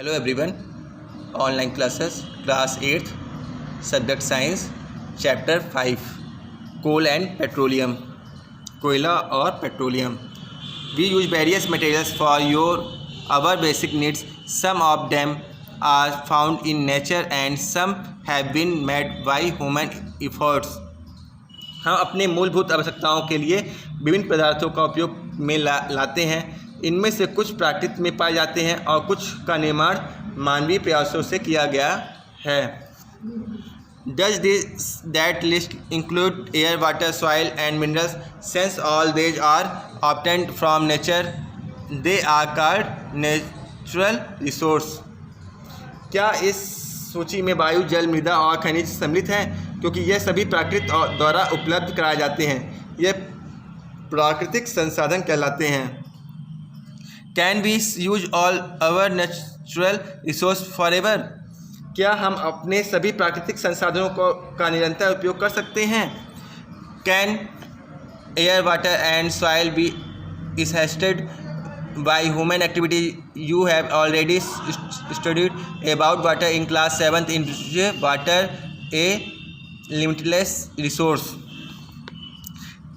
Hello everyone, online classes, class 8th, subject science, chapter 5, coal and petroleum, कोयला और petroleum. We use various materials for our basic needs. Some of them are found in nature and some have been made by human efforts. हम अपने मूलभूत आवश्यकताओं के लिए विभिन्न पदार्थों का उपयोग में लाते हैं. इनमें से कुछ प्राकृतिक में पाए जाते हैं और कुछ का निर्माण मानवीय प्रयासों से किया गया है. Does that list include air, water, soil and minerals? Since all these are obtained from nature, they are called natural resource. क्या इस सूची में वायु, जल, मृदा और खनिज सम्मिलित हैं? क्योंकि यह सभी प्राकृतिक द्वारा उपलब्ध कराए जाते हैं. यह प्राकृतिक संसाधन कहलाते हैं. Can we use all our natural resource forever? क्या हम अपने सभी प्राकृतिक संसाधनों का निरंतर उपयोग कर सकते हैं? Can air, water and soil be exhausted by human activity? You have already studied about water in class 7th. In water a limitless resource.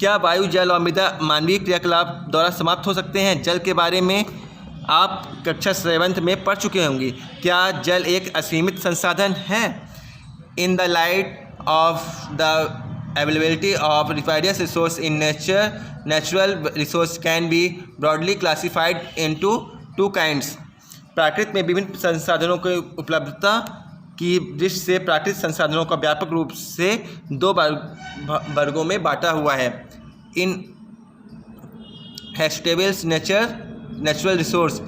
क्या वायु, जल और मृदा मानवीय क्रियाकलाप द्वारा समाप्त हो सकते हैं? जल के बारे में आप कक्षा 7th में पढ़ चुके होंगे. क्या जल एक असीमित संसाधन है? In the light of the availability of various resources in nature, natural resources can be broadly classified into two kinds. प्रकृति में विभिन्न संसाधनों की उपलब्धता की दृष्टि से प्राकृतिक संसाधनों का व्यापक रूप से दो वर्गों में बांटा हुआ है. इन हैशटेबल्स natural resource.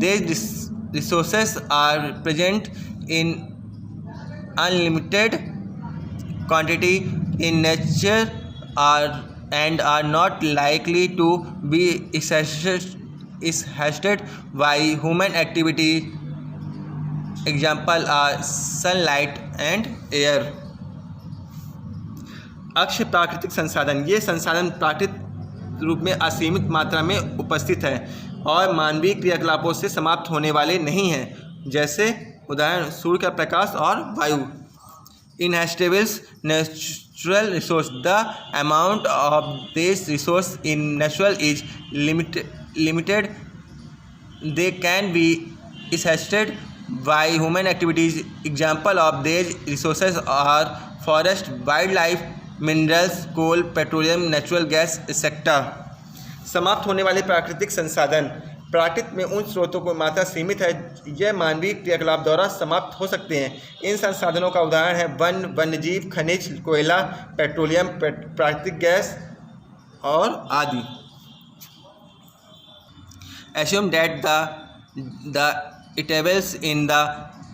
These resources are present in unlimited quantity in nature and are not likely to be exhausted by human activity. Example are sunlight and air. Akshay प्राकृतिक संसाधन. ये संसाधन प्राकृतिक रूप में असीमित मात्रा में उपस्थित है और मानवीय क्रियाकलापों से समाप्त होने वाले नहीं हैं, जैसे उदाहरण सूर्य का प्रकाश और वायु. Inhabitable natural resource. The amount of these resources in natural is limited. They can be exhausted by human activities. Example of these resources are forest, wildlife, minerals, coal, petroleum, natural gas, etc. समाप्त होने वाले प्राकृतिक संसाधन. प्रकृति में उन स्रोतों की मात्रा सीमित है. यह मानवीय क्रियाकलाप द्वारा समाप्त हो सकते हैं. इन संसाधनों का उदाहरण है वन, वन्यजीव, खनिज, कोयला, पेट्रोलियम, प्राकृतिक गैस और आदि. Assume that the tables in the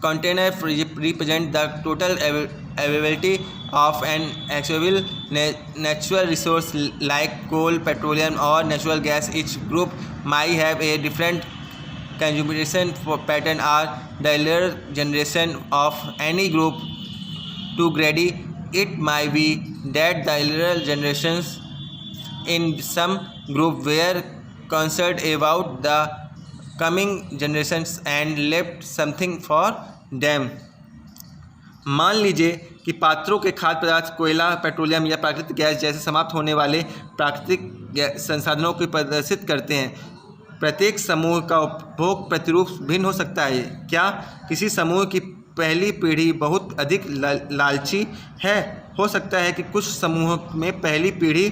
container represent the total availability of an accessible natural resource like coal, petroleum or natural gas. Each group might have a different consumption pattern or the earlier generation of any group. To grade it might be that the earlier generations in some group were concerned about the coming generations and left something for them. मान लीजिए कि पात्रों के खाद्य पदार्थ कोयला, petroleum या प्राकृतिक गैस जैसे समाप्त होने वाले प्राकृतिक संसाधनों को प्रदर्शित करते हैं. प्रत्येक समूह का उपभोग प्रतिरूप भिन्न हो सकता है. क्या किसी समूह की पहली पीढ़ी बहुत अधिक लालची है? हो सकता है कि कुछ समूह में पहली पीढ़ी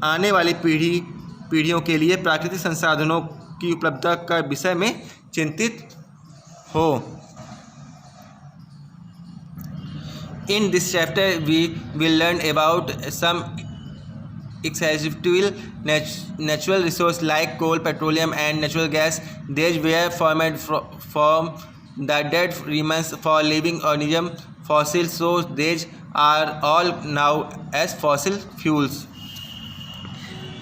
आने वाली पीढ़ियों के लिए प्राकृतिक संसाधनों की उपलब्धता का विषय में चिंतित हो. In this chapter, we will learn about some accessible natural resources like coal, petroleum, and natural gas. These were formed from the dead remains for living organisms, fossils, so these are all now as fossil fuels.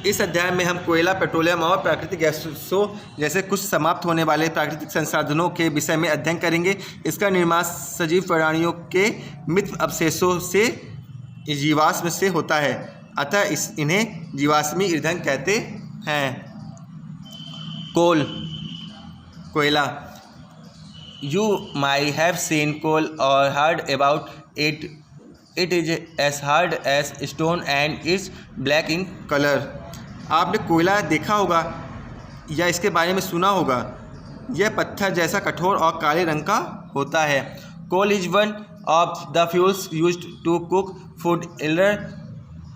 इस अध्याय में हम कोयला, petroleum और प्राकृतिक गैसों जैसे कुछ समाप्त होने वाले प्राकृतिक संसाधनों के विषय में अध्ययन करेंगे. इसका निर्माण सजीव प्राणियों के मृत अवशेषों से जीवाश्म से होता है, अतः इन्हें जीवाश्मी ईंधन कहते हैं. कोल, कोयला. You might have seen coal or heard about it. It is as hard as stone and it's black in color. आपने कोयला देखा होगा या इसके बारे में सुना होगा। यह पत्थर जैसा कठोर और काले रंग का होता है। Coal is one of the fuels used to cook food. Earlier,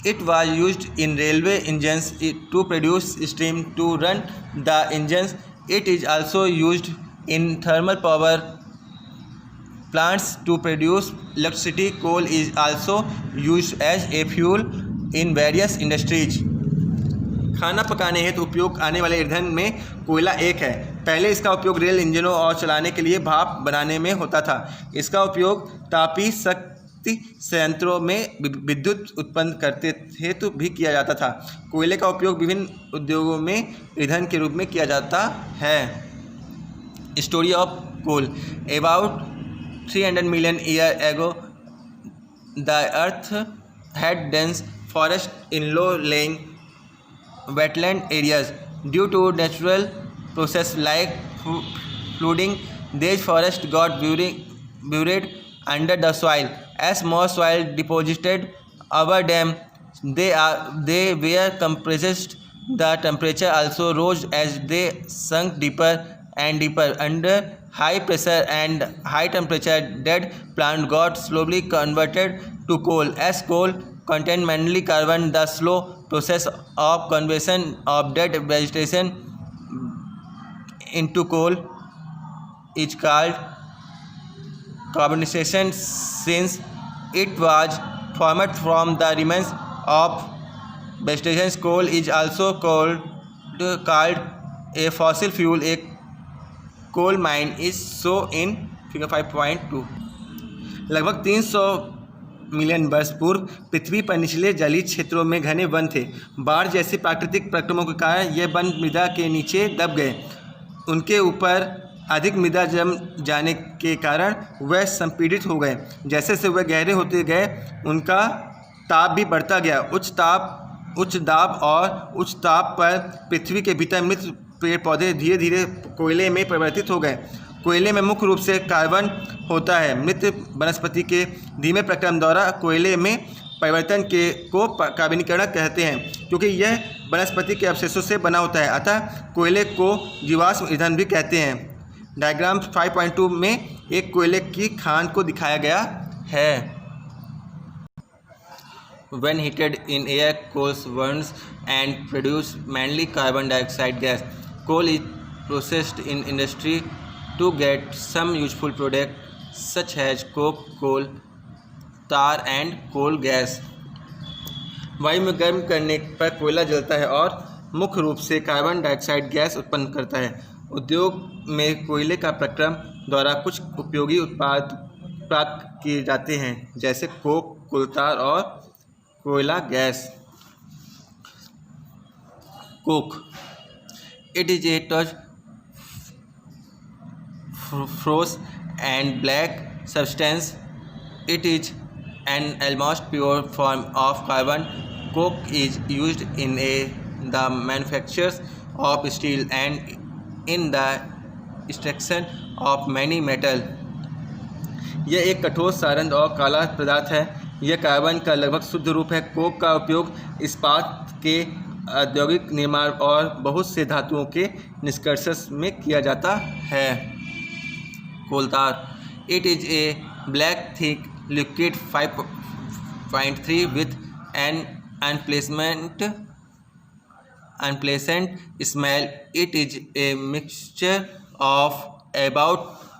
it was used in railway engines to produce steam to run the engines. It is also used in thermal power plants to produce electricity. Coal is also used as a fuel in various industries. खाना पकाने हेतु उपयोग आने वाले ईंधन में कोयला एक है। पहले इसका उपयोग रेल इंजनों और चलाने के लिए भाप बनाने में होता था। इसका उपयोग तापीय शक्ति संयंत्रों में विद्युत उत्पन्न करते हेतु भी किया जाता था। कोयले का उपयोग विभिन्न उद्योगों में ईंधन के रूप में किया जाता है। Story of coal. About 300 million years ago, the earth had dense forests in low-lying wetland areas. Due to natural processes like flooding, these forests got buried under the soil. As more soil deposited over them, they were compressed. The temperature also rose as they sunk deeper and deeper under high pressure and high temperature. Dead plant got slowly converted to coal. As coal contained mainly carbon, the slow process of conversion of dead vegetation into coal is called carbonization. Since it was formed from the remains of vegetation, coal is also called a fossil fuel. A coal mine is show in figure 5.2। लगभग 300 million वर्ष पूर्व पृथ्वी पर निचले जलीय क्षेत्रों में घने one थे। बाढ़ जैसे प्राकृतिक प्रक्रमों के कारण ये वन मृदा के नीचे दब गए। उनके ऊपर अधिक मृदा जम जाने के कारण वह संपीड़ित हो गए। जैसे से वह गहरे होते गए उनका ताप भी बढ़ता गया। उच्च दाब और उच्च ताप पर पृथ्वी के भीतर मृत पेड़ पौधे धीरे धीरे कोयले में परिवर्तित हो गए। कोयले में मुख्य रूप से कार्बन होता है। मृत वनस्पति के धीमे प्रक्रम द्वारा कोयले में परिवर्तन को कार्बनीकरण कहते हैं, क्योंकि यह वनस्पति के अवशेषों से बना होता है। अतः कोयले को जीवाश्म ईंधन भी कहते हैं। डायग्राम 5.2 में एक कोयले की खान को दिखाया गया है। When heated in air, coal burns and produces mainly carbon dioxide gas. Coal is processed in industry to get some useful products such as coke, coal, tar and coal gas. वायु में गर्म करने पर कोयला जलता है और मुख्य रूप से कार्बन डाइऑक्साइड गैस उत्पन्न करता है। उद्योग में कोयले का प्रक्रम द्वारा कुछ उपयोगी उत्पाद प्राप्त किए जाते हैं, जैसे कोक, कोल तार और कोयला gas. Coke. It is a touch froze and black substance. It is an almost pure form of carbon. Coke is used in the manufacture of steel and in the extraction of many metal. यह एक कठोर सारंद और काला पदार्थ है। यह carbon का लगभग शुद्ध रूप है। कोक का उपयोग इस्पात के औद्योगिक निर्माण और बहुत से धातुओं के निष्कर्षण में किया जाता है। कोल तार। It is a black thick liquid 5.3 with an unpleasant smell. It is a mixture of about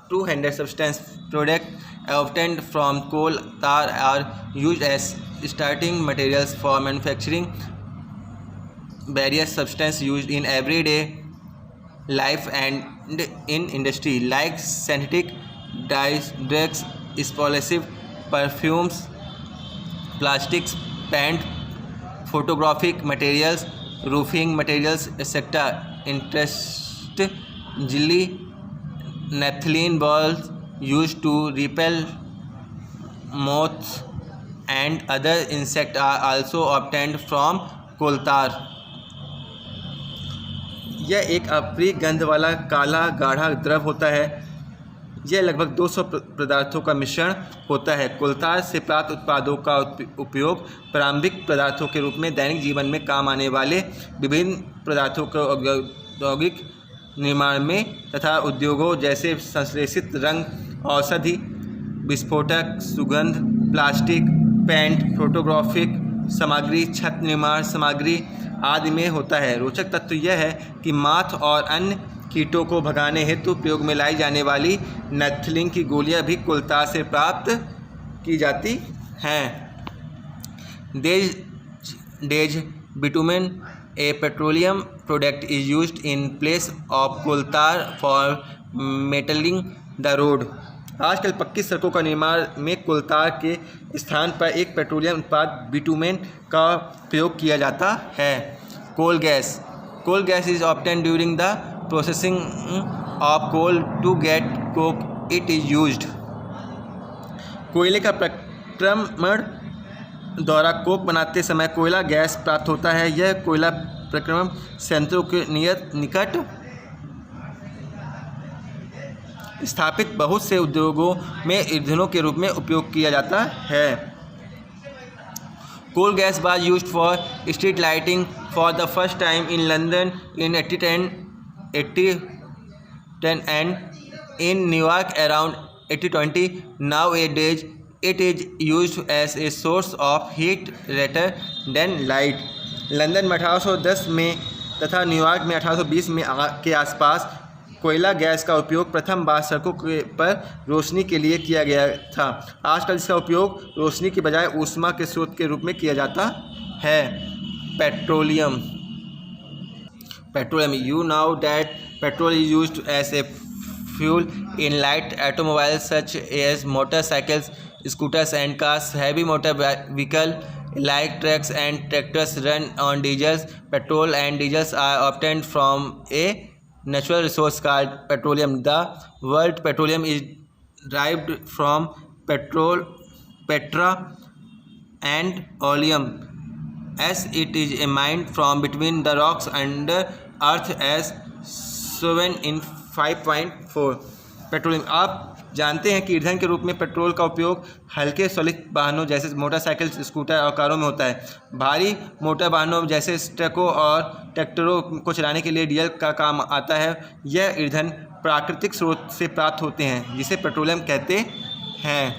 200 substance products obtained from coal. Tar are used as starting materials for manufacturing various substances used in everyday life and in industry, like synthetic dyes, drugs, explosives, perfumes, plastics, paint, photographic materials, roofing materials, etc. Interestingly, naphthalene balls used to repel moths and other insects are also obtained from coal tar. यह एक अप्रिय गंध वाला काला गाढ़ा द्रव होता है। यह लगभग 200 पदार्थों का मिश्रण होता है। कोलतार से प्राप्त उत्पादों का उपयोग प्रारंभिक पदार्थों के रूप में दैनिक जीवन में काम आने वाले विभिन्न पदार्थों को औद्योगिक निर्माण में तथा उद्योगों जैसे संश्लेषित रंग, औषधि, विस्फोटक, सुगंध, प्लास्टिक, पेंट, फोटोग्राफिक सामग्री, छत निर्माण सामग्री आदि में होता है। रोचक तथ्य यह है कि माथ और अन्य कीटों को भगाने हेतु उपयोग में लाई जाने वाली नैप्थलीन की गोलियां भी कोलतार से प्राप्त की जाती हैं। Days bitumen, a petroleum product is used in place of coal tar for metalling the road. आजकल पक्की सड़कों का निर्माण में कोलतार के स्थान पर एक पेट्रोलियम उत्पाद बिटुमेन का प्रयोग किया जाता है। Coal gas is obtained during the processing of coal to get coke it is used. कोयले का प्रक्रमण द्वारा कोक बनाते समय कोयला गैस प्राप्त होता है। यह कोयला प्रक्रमण संयंत्रों के निकट स्थापित बहुत से उद्योगों में ईंधनों के रूप में उपयोग किया जाता है। Coal gas was used for street lighting for the first time in London in 1810 and in New York around 1820. Nowadays, it is used as a source of heat rather than light. London में 1810 में तथा New York में 1820 में के आसपास कोयला gas का उपयोग प्रथम बार सड़कों पर रोशनी के लिए किया गया था। आजकल इसका उपयोग रोशनी के बजाय ऊष्मा के स्रोत के रूप में किया जाता है। Petroleum, you know that petrol is used as a fuel in light automobiles such as motorcycles, scooters and cars. Heavy motor vehicles like trucks and tractors run on diesel. Petrol and diesels are obtained from a natural resource called petroleum. The word petroleum is derived from petra and oleum, as it is a mine from between the rocks under earth as shown in 5.4. Petroleum, आप जानते हैं कि ईंधन के रूप में petrol का उपयोग हल्के चालित वाहनों जैसे मोटरसाइकिल, स्कूटर और कारों में होता है। भारी मोटर वाहनों जैसे ट्रकों और ट्रैक्टरों को चलाने के लिए डीजल का काम आता है। यह ईंधन प्राकृतिक स्रोत से प्राप्त होते हैं जिसे पेट्रोलियम कहते हैं।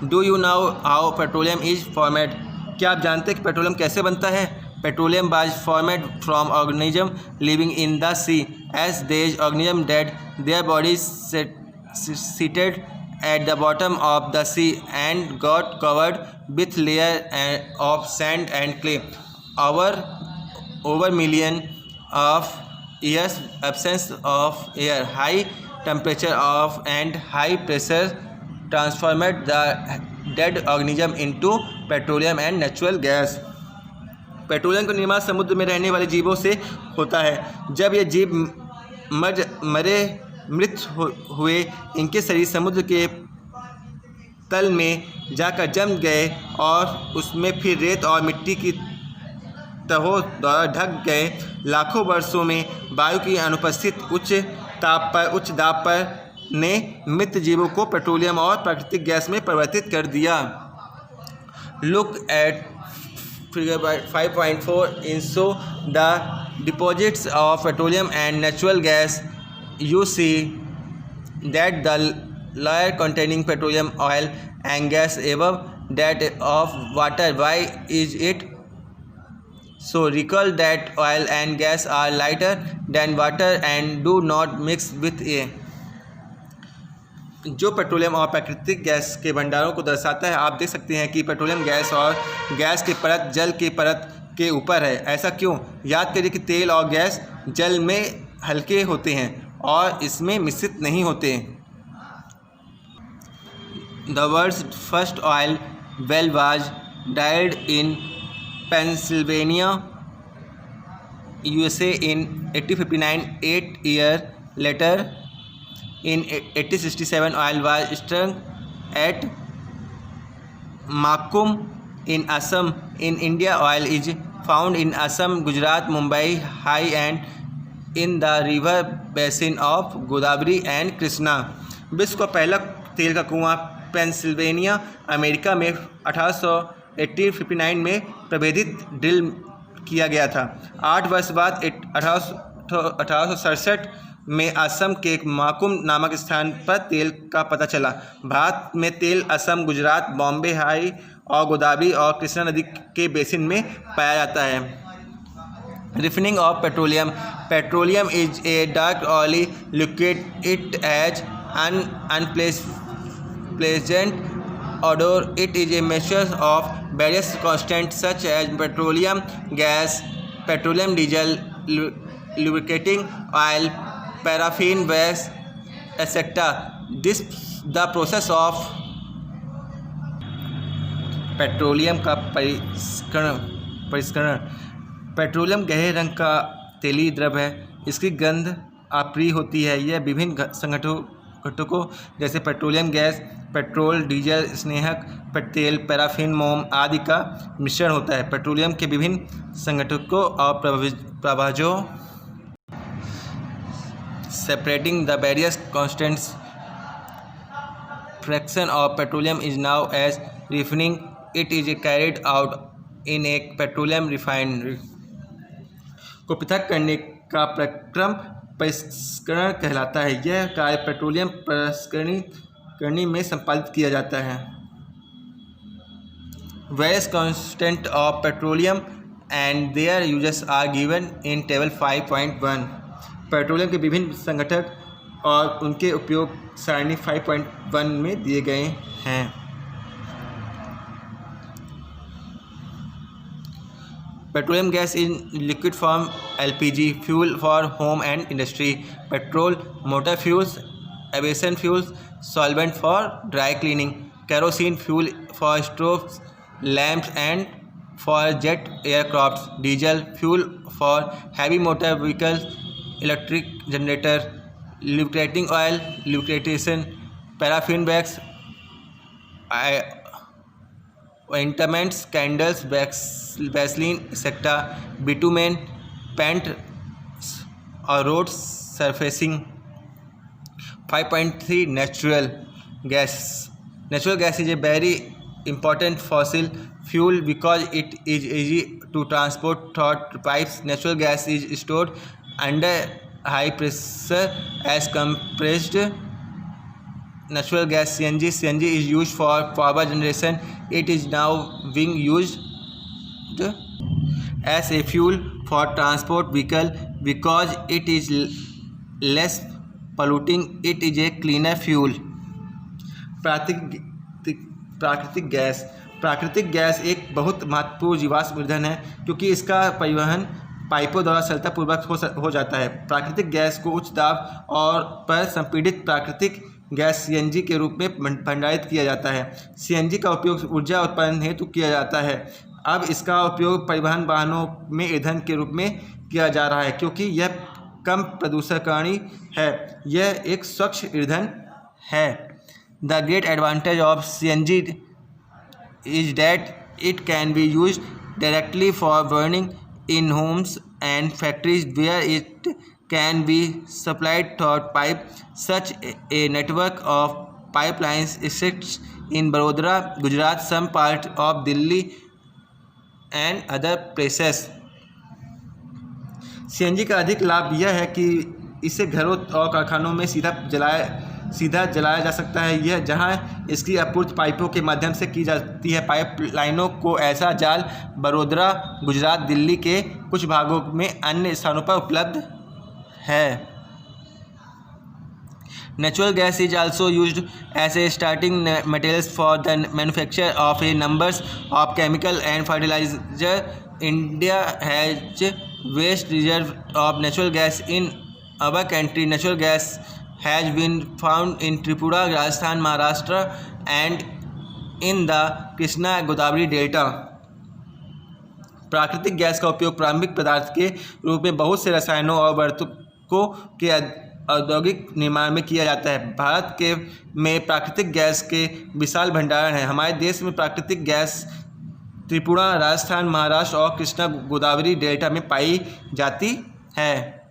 Do you know how petroleum is formed? क्या आप जानते हैं कि पेट्रोलियम कैसे बनता है? Petroleum was formed from organism living in the sea as these organisms dead, their bodies seated at the bottom of the sea and got covered with layer of sand and clay. Over million of years absence of air, high temperature of and high pressure transformed the dead organism into petroleum and natural gas. Petroleum का निर्माण समुद्र में रहने वाले जीवों से होता है। जब ये जीव मृत हुए, इनके शरीर समुद्र के तल में जाकर जम गए और उसमें फिर रेत और मिट्टी की तहों द्वारा ढक गए। लाखों वर्षों में वायु की अनुपस्थित उच्च दाब पर ने मृत जीवों को पेट्रोलियम और प्राकृतिक गैस में परिवर्तित कर दिया। Look at Figure 5.4 in show the deposits of petroleum and natural gas. You see that the layer containing petroleum oil and gas above that of water. Why is it so? Recall that oil and gas are lighter than water and do not mix with air. जो petroleum और प्राकृतिक gas के भंडारों को दर्शाता है। आप देख सकते हैं कि पेट्रोलियम गैस और गैस की परत जल की परत के ऊपर है। ऐसा क्यों? याद करिए कि तेल और गैस जल में हल्के होते हैं और इसमें मिश्रित नहीं होते। The world's first oil well was डाइड in Pennsylvania, USA in 1859. 8 years later, in 1867, oil was struck at Makkum in Assam. In India, oil is found in Assam, Gujarat, Mumbai, High and in the river basin of Godavari and Krishna. विश्व का पहला तेल का कुआं Pennsylvania, America में 1859 में प्रभेदित drill किया गया था। 8 वर्ष बाद 1867 में असम के एक माकुम नामक स्थान पर तेल का पता चला। भारत में तेल असम, गुजरात, बॉम्बे हाई और गोदावरी और कृष्णा नदी के बेसिन में पाया जाता है। Refining of petroleum. Petroleum is a dark oily liquid. It has unpleasant odor. It is a mixture of various constants such as petroleum gas, petroleum diesel, lubricating oil, paraffin, wax, etc. The process of petroleum का परिष्करण। Petroleum गहरे रंग का तेली द्रव है। इसकी गंध अप्रिय होती है। यह विभिन्न घटकों जैसे पेट्रोलियम गैस, पेट्रोल, डीजल, स्नेहक तेल, पैराफिन, मोम आदि का मिश्रण होता है। पेट्रोलियम के विभिन्न संघटकों और प्रभाजों separating the various constants fraction of petroleum is now as refining. It is carried out in a petroleum refinery. को पृथक करने का प्रक्रम परिष्करण कहलाता है। यह कार्य पेट्रोलियम प्रसंस्करणी में संपादित किया जाता है। Various constants of petroleum and their uses are given in table 5.1. Petroleum के विभिन्न संघटक और उनके उपयोग सारणी 5.1 में दिए गए हैं। Petroleum gas in liquid form, LPG, fuel for home and industry, petrol, motor fuels, aviation fuels, solvent for dry cleaning, kerosene, fuel for stoves, lamps and for jet aircraft, diesel, fuel for heavy motor vehicles, electric generator, lubricating oil, lubrication, paraffin wax, ointments, candles, Vaseline, etc., bitumen, paint और road surfacing. 5.3 Natural gas. Natural gas is a very important fossil fuel because it is easy to transport through pipes. Natural gas is stored under high pressure as compressed natural gas. CNG is used for power generation. It is now being used as a fuel for transport vehicle because it is less polluting. It is a cleaner fuel. प्राकृतिक gas एक बहुत महत्वपूर्ण जीवाश्म ईंधन है क्योंकि इसका परिवहन पाइपों द्वारा सरलतापूर्वक हो जाता है। प्राकृतिक गैस को उच्च दाब और पर संपीड़ित प्राकृतिक गैस CNG के रूप में भंडारित किया जाता है। CNG का उपयोग ऊर्जा उत्पादन हेतु किया जाता है। अब इसका उपयोग परिवहन वाहनों में ईंधन के रूप में किया जा रहा है क्योंकि यह कम प्रदूषणकारी है। यह एक स्वच्छ ईंधन है। The great advantage of CNG is that it can be used directly for burning in homes and factories where it can be supplied through pipe. Such a network of pipelines exists in Baroda, Gujarat, some part of Delhi and other places. CNG का अधिक लाभ यह है कि इसे घरों और कारखानों में सीधा जलाया जा सकता है। यह जहां इसकी आपूर्ति पाइपों के माध्यम से की जाती है। पाइपलाइनों को ऐसा जाल बड़ोदरा, गुजरात, दिल्ली के कुछ भागों में अन्य स्थानों पर उपलब्ध है। Natural gas is also used as a starting materials for the manufacture of a numbers of chemical and fertiliser. India has vast reserve of natural gas in our country. Natural gas has been found in Tripura, Rajasthan, Maharashtra and in the Krishna Godavari Delta. प्राकृतिक gas का उपयोग प्रारंभिक पदार्थ के रूप में बहुत से रसायनों और वर्तकों के औद्योगिक निर्माण में किया जाता है. भारत के में प्राकृतिक गैस के विशाल भंडारण है. हमारे देश में प्राकृतिक गैस त्रिपुरा, राजस्थान, महाराष्ट्र और कृष्णा गोदावरी डेल्टा में पाई जाती है.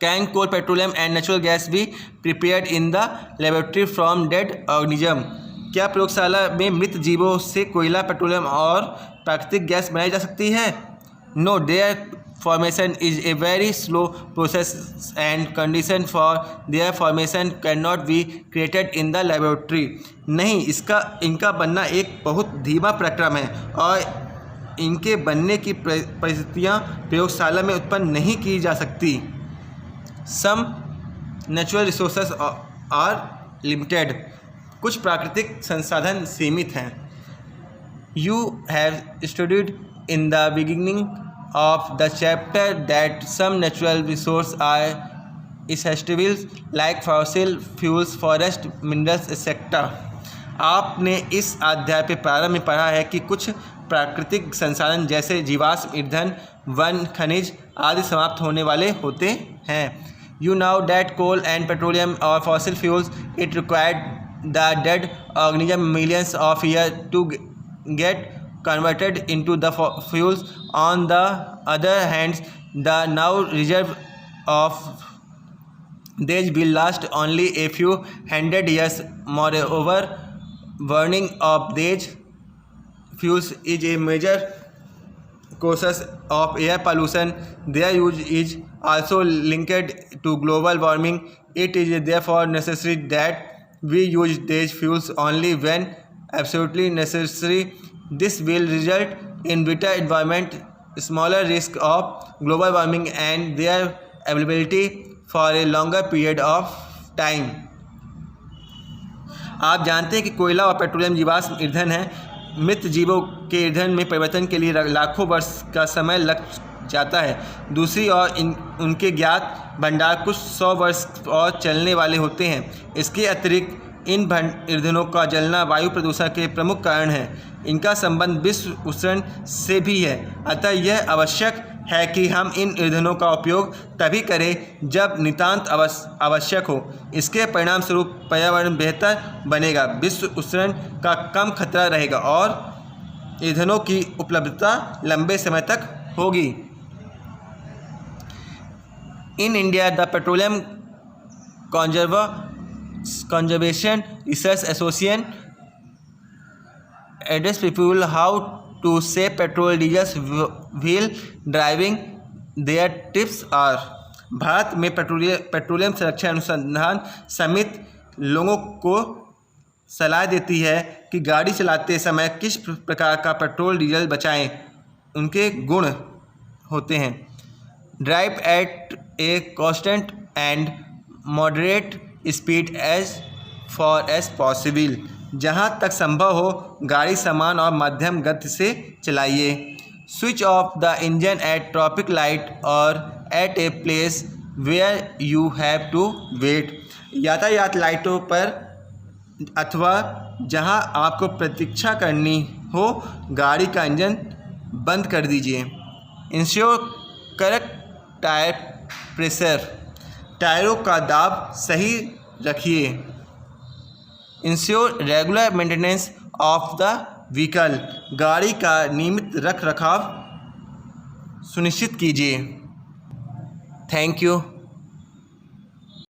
Can coal, petroleum and natural gas be prepared in the laboratory from dead organism? क्या प्रयोगशाला में मृत जीवों से कोयला, पेट्रोलियम और प्राकृतिक गैस बनाई जा सकती है? No, their formation is a very slow process and condition for their formation cannot be created in the laboratory. नहीं, इनका बनना एक बहुत धीमा प्रक्रम है और इनके बनने की परिस्थितियाँ प्रयोगशाला में उत्पन्न नहीं की जा सकती. Some natural resources are limited. कुछ प्राकृतिक संसाधन सीमित हैं. You have studied in the beginning of the chapter that some natural resources are essential like fossil fuels, forest minerals etc. आपने इस अध्याय के प्रारंभ में पढ़ा है कि कुछ प्राकृतिक संसाधन जैसे जीवाश्म ईंधन, वन, खनिज आदि समाप्त होने वाले होते हैं. You know that coal and petroleum or fossil fuels it required the dead organism millions of years to get converted into the fuels. On the other hand, the now reserve of these will last only a few hundred years. Moreover, burning of these fuels is a major cause of air pollution. Their use is also linked to global warming. It is therefore necessary that we use these fuels only when absolutely necessary. This will result in better environment, smaller risk of global warming and their availability for a longer period of time. आप जानते हैं कि कोयला और petroleum जीवाश्म ईंधन है. मृत जीवों के ईंधन में परिवर्तन के लिए लाखों वर्ष का समय लग जाता है. दूसरी ओर उनके ज्ञात भंडार कुछ 100 वर्ष और चलने वाले होते हैं. इसके अतिरिक्त इन ईंधनों का जलना वायु प्रदूषण के प्रमुख कारण है. इनका संबंध विश्व उष्णन से भी है. अतः यह आवश्यक है कि हम इन ईंधनों का उपयोग तभी करें जब नितांत आवश्यक हो. इसके परिणाम स्वरूप पर्यावरण बेहतर बनेगा, विश्व उष्णन का कम खतरा रहेगा और ईंधनों की उपलब्धता लंबे समय तक होगी. In India the petroleum Conservation Research Association address people how to save petrol, diesel while driving. Their tips are. Bharat में पेट्रोलियम संरक्षण अनुसंधान समिति लोगों को सलाह देती है कि गाड़ी चलाते समय किस प्रकार का पेट्रोल डीजल बचाएं. उनके गुण होते हैं. Drive at a constant and moderate speed as far as possible. जहाँ तक संभव हो गाड़ी समान और मध्यम गति से चलाइए. Switch off the engine at traffic light और at a place where you have to wait. यातायात लाइटों पर अथवा जहाँ आपको प्रतीक्षा करनी हो गाड़ी का इंजन बंद कर दीजिए. Ensure correct tyre pressure. टायरों का दाब सही रखिए. Ensure regular maintenance of the vehicle. गाड़ी का नियमित रख रखाव सुनिश्चित कीजिए. Thank you.